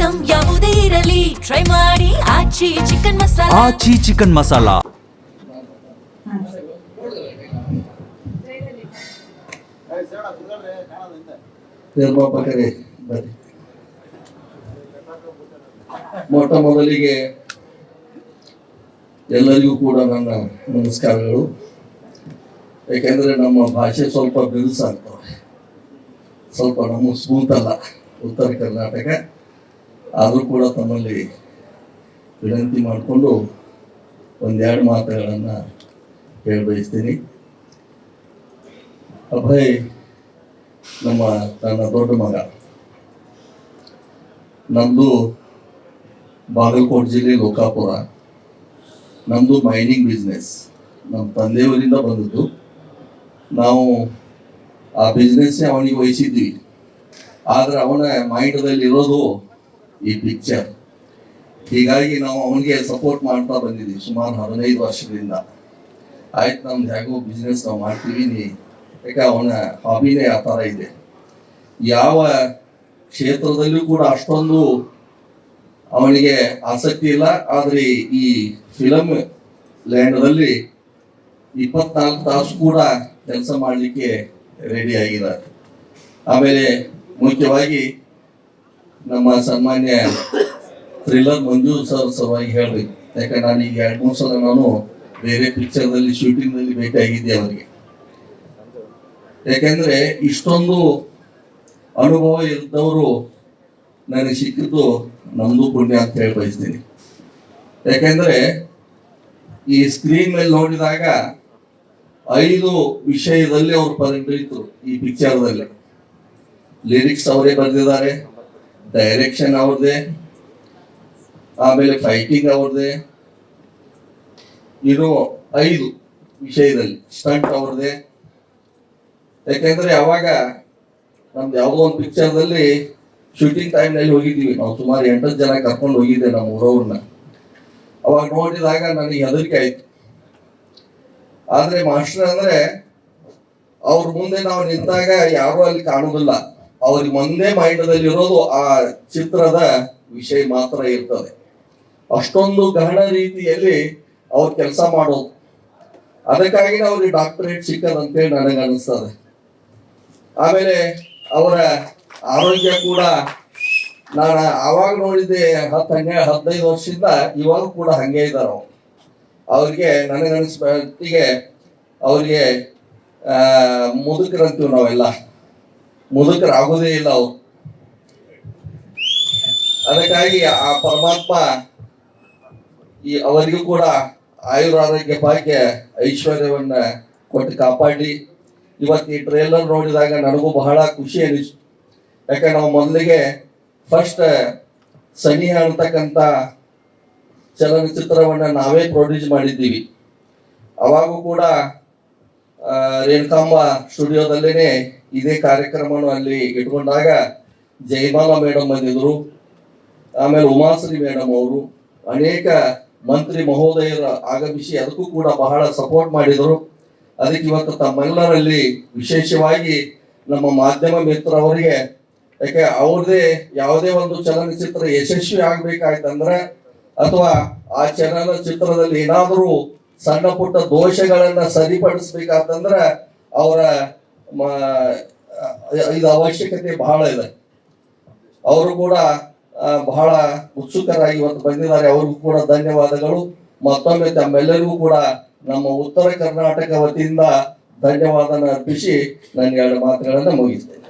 Item ಯಾವುದೇ ಇರಲಿ try ಮಾಡಿ ಆಚಿ ಚಿಕನ್ ಮಸಾಲಾ. ಆಚಿ ಚಿಕನ್ ಮಸಾಲಾ. ನಿರ್ಮಾಪಕರೇ ಬನ್ನಿ. ಮೊಟ್ಟ ಮೊದಲಿಗೆ ಎಲ್ಲರಿಗೂ ಕೂಡ ನನ್ನ ನಮಸ್ಕಾರಗಳು. ಯಾಕೆಂದ್ರೆ ನಮ್ಮ ಭಾಷೆ ಸ್ವಲ್ಪ ಬಿರುಸಾಗ್ತವೆ, ಸ್ವಲ್ಪ ನಮ್ಮ ಸ್ಮೂತ್ ಅಲ್ಲ ಉತ್ತರ ಕರ್ನಾಟಕ. ಆದರೂ ಕೂಡ ತಮ್ಮಲ್ಲಿ ವಿನಂತಿ ಮಾಡಿಕೊಂಡು ಒಂದೆರಡು ಮಾತುಗಳನ್ನು ಹೇಳಬಯಸ್ತೀನಿ. ಅಭಯ್ ನನ್ನ ದೊಡ್ಡ ಮಗ. ನಮ್ಮದು ಬಾಗಲಕೋಟೆ ಜಿಲ್ಲೆ ಲೋಕಾಪುರ. ನಮ್ಮದು ಮೈನಿಂಗ್ ಬಿಸ್ನೆಸ್ ನಮ್ಮ ತಂದೆಯವರಿಂದ ಬಂದದ್ದು. ನಾವು ಆ ಬಿಸ್ನೆಸ್ಸೇ ಅವನಿಗೆ ವಹಿಸಿದ್ವಿ. ಆದರೆ ಅವನ ಮೈಂಡಲ್ಲಿ ಇರೋದು ಈ ಪಿಕ್ಚರ್. ಹೀಗಾಗಿ ನಾವು ಅವನಿಗೆ ಸಪೋರ್ಟ್ ಮಾಡ್ತಾ ಬಂದಿದ್ದೀವಿ ಸುಮಾರು 15 ವರ್ಷದಿಂದ. ಆಯ್ತು, ನಮ್ದು ಹೇಗೋ ಬಿಸ್ನೆಸ್ ನಾವು ಮಾಡ್ತೀವಿ, ಯಾಕೆ ಅವನ ಹಾಬಿನೇ ಆ ಥರ ಇದೆ. ಯಾವ ಕ್ಷೇತ್ರದಲ್ಲೂ ಕೂಡ ಅಷ್ಟೊಂದು ಅವನಿಗೆ ಆಸಕ್ತಿ ಇಲ್ಲ. ಆದರೆ ಈ ಫಿಲಮ್ ಲ್ಯಾಂಡ್ದಲ್ಲಿ 24 ತಾಸು ಕೂಡ ಕೆಲಸ ಮಾಡಲಿಕ್ಕೆ ರೆಡಿ ಆಗಿದ್ದಾರೆ. ಆಮೇಲೆ ಮುಖ್ಯವಾಗಿ ನಮ್ಮ ಸನ್ಮಾನ್ಯ ಥ್ರಿಲ್ಲರ್ ಮಂಜು ಸರ್ ಸಲುವಾಗಿ ಹೇಳಬೇಕು. ಯಾಕಂದ್ರೆ ನಾನು ಈಗ 2-3 ಸಲ ನಾನು ಬೇರೆ ಪಿಕ್ಚರ್ದಲ್ಲಿ ಶೂಟಿಂಗ್ನಲ್ಲಿ ಭೇಟಿಯಾಗಿದ್ದೆ ಅವರಿಗೆ. ಯಾಕೆಂದ್ರೆ ಇಷ್ಟೊಂದು ಅನುಭವ ಇದ್ದವರು ನನಗೆ ಸಿಕ್ಕಿದ್ದು ನಮ್ದು ಪುಣ್ಯ ಅಂತ ಹೇಳಿ ಬಯಸ್ತೀನಿ. ಯಾಕೆಂದ್ರೆ ಈ ಸ್ಕ್ರೀನ್ ಮೇಲೆ ನೋಡಿದಾಗ 5 ವಿಷಯದಲ್ಲಿ ಅವರು ಪರಿಣಿತರು ಈ ಪಿಕ್ಚರ್ದಲ್ಲಿ. ಲಿರಿಕ್ಸ್ ಅವರೇ ಬರೆದಿದ್ದಾರೆ, ಡೈರೆಕ್ಷನ್ ಅವ್ರದ್ದೇ, ಆಮೇಲೆ ಫೈಟಿಂಗ್ ಅವ್ರದ್ದೇ, ಇನ್ನು 5 ವಿಷಯದಲ್ಲಿ ಸ್ಟಂಟ್ ಅವ್ರದ್ದೇ. ಯಾಕೆಂದ್ರೆ ಅವಾಗ ನಮ್ದು ಯಾವುದೋ ಒಂದು ಪಿಕ್ಚರ್ದಲ್ಲಿ ಶೂಟಿಂಗ್ ಟೈಮ್ನಲ್ಲಿ ಹೋಗಿದ್ದೀವಿ ನಾವು. ಸುಮಾರು 8 ಜನ ಕರ್ಕೊಂಡು ಹೋಗಿದ್ದೆ ನಮ್ಮ ಊರವ್ರನ್ನ. ಅವಾಗ ನೋಡಿದಾಗ ನನಗೆ ಹೆದರಿಕೆ ಆಯ್ತು. ಆದ್ರೆ ಮಾಸ್ಟರ್ ಅಂದ್ರೆ ಅವ್ರ ಮುಂದೆ ನಾವು ನಿಂತಾಗ ಯಾರು ಅಲ್ಲಿ ಕಾಣುವುದಿಲ್ಲ. ಅವ್ರಿಗೆ ಒಂದೇ ಮೈಂಡದಲ್ಲಿ ಇರೋದು ಆ ಚಿತ್ರದ ವಿಷಯ ಮಾತ್ರ ಇರ್ತದೆ. ಅಷ್ಟೊಂದು ಗಹನ ರೀತಿಯಲ್ಲಿ ಅವ್ರು ಕೆಲಸ ಮಾಡೋದು. ಅದಕ್ಕಾಗಿ ಅವ್ರಿಗೆ ಡಾಕ್ಟರೇಟ್ ಸಿಕ್ಕದಂತೇಳಿ ನನಗೆ ಅನಿಸ್ತದೆ. ಆಮೇಲೆ ಅವರ ಆರೋಗ್ಯ ಕೂಡ ನಾನು ಆವಾಗ ನೋಡಿದ್ದೆ 10-15 ವರ್ಷದಿಂದ ಇವಾಗ ಕೂಡ ಹಂಗೆ ಇದ್ದಾರೆ ಅವ್ರು. ಅವ್ರಿಗೆ ನನಗನ್ನಿಸ್ಬಿಟ್ಟಿಗೆ ಅವ್ರಿಗೆ ಮುದುಕರಂತೀವಿ ನಾವೆಲ್ಲ, ಮುದುಕರಾಗೋದೇ ಇಲ್ಲ ಅವ್ರು. ಅದಕ್ಕಾಗಿ ಆ ಪರಮಾತ್ಮ ಅವರಿಗೂ ಕೂಡ ಆಯುರಾರೋಗ್ಯ ಭಾಗ್ಯ ಐಶ್ವರ್ಯವನ್ನ ಕೊಟ್ಟು ಕಾಪಾಡಿ. ಇವತ್ತು ಈ ಟ್ರೇಲರ್ ನೋಡಿದಾಗ ನನಗೂ ಬಹಳ ಖುಷಿ ಅನಿಸ್ತು. ಯಾಕಂದ್ರೆ ನಾವು ಮೊದಲಿಗೆ ಫಸ್ಟ್ ಸನಿಹ ಅಂತಕ್ಕಂಥ ಚಲನಚಿತ್ರವನ್ನ ನಾವೇ ಪ್ರೊಡ್ಯೂಸ್ ಮಾಡಿದ್ದೀವಿ. ಅವಾಗೂ ಕೂಡ ರೇಣುಕಾಂಬ ಸ್ಟುಡಿಯೋದಲ್ಲೇನೆ ಇದೇ ಕಾರ್ಯಕ್ರಮವನ್ನು ಅಲ್ಲಿ ಇಟ್ಕೊಂಡಾಗ ಜಯಮಾಲಾ ಮೇಡಮ್ ಬಂದಿದ್ರು, ಆಮೇಲೆ ಉಮಾಶ್ರೀ ಮೇಡಮ್ ಅವರು, ಅನೇಕ ಮಂತ್ರಿ ಮಹೋದಯರು ಆಗಮಿಸಿ ಅದಕ್ಕೂ ಕೂಡ ಬಹಳ ಸಪೋರ್ಟ್ ಮಾಡಿದರು. ಅದಕ್ಕೆ ಇವತ್ತು ತಮ್ಮೆಲ್ಲರಲ್ಲಿ ವಿಶೇಷವಾಗಿ ನಮ್ಮ ಮಾಧ್ಯಮ ಮಿತ್ರರವರಿಗೆ, ಯಾಕೆ ಅವ್ರದೇ ಯಾವುದೇ ಒಂದು ಚಲನಚಿತ್ರ ಯಶಸ್ವಿ ಆಗ್ಬೇಕಾಯ್ತಂದ್ರೆ ಅಥವಾ ಆ ಚಲನಚಿತ್ರದಲ್ಲಿ ಏನಾದರೂ ಸಣ್ಣ ಪುಟ್ಟ ದೋಷಗಳನ್ನ ಸರಿಪಡಿಸ್ಬೇಕಾತಂದ್ರೆ ಅವರ ಇದು ಅವಶ್ಯಕತೆ ಬಹಳ ಇದೆ. ಅವರು ಕೂಡ ಬಹಳ ಉತ್ಸುಕರಾಗಿ ಇವತ್ತು ಬಂದಿದ್ದಾರೆ. ಅವ್ರಿಗೂ ಕೂಡ ಧನ್ಯವಾದಗಳು. ಮತ್ತೊಮ್ಮೆ ತಮ್ಮೆಲ್ಲರಿಗೂ ಕೂಡ ನಮ್ಮ ಉತ್ತರ ಕರ್ನಾಟಕ ವತಿಯಿಂದ ಧನ್ಯವಾದನ ಅರ್ಪಿಸಿ ನನ್ನ 2 ಮಾತುಗಳನ್ನು ಮುಗಿಸ್ತೇನೆ.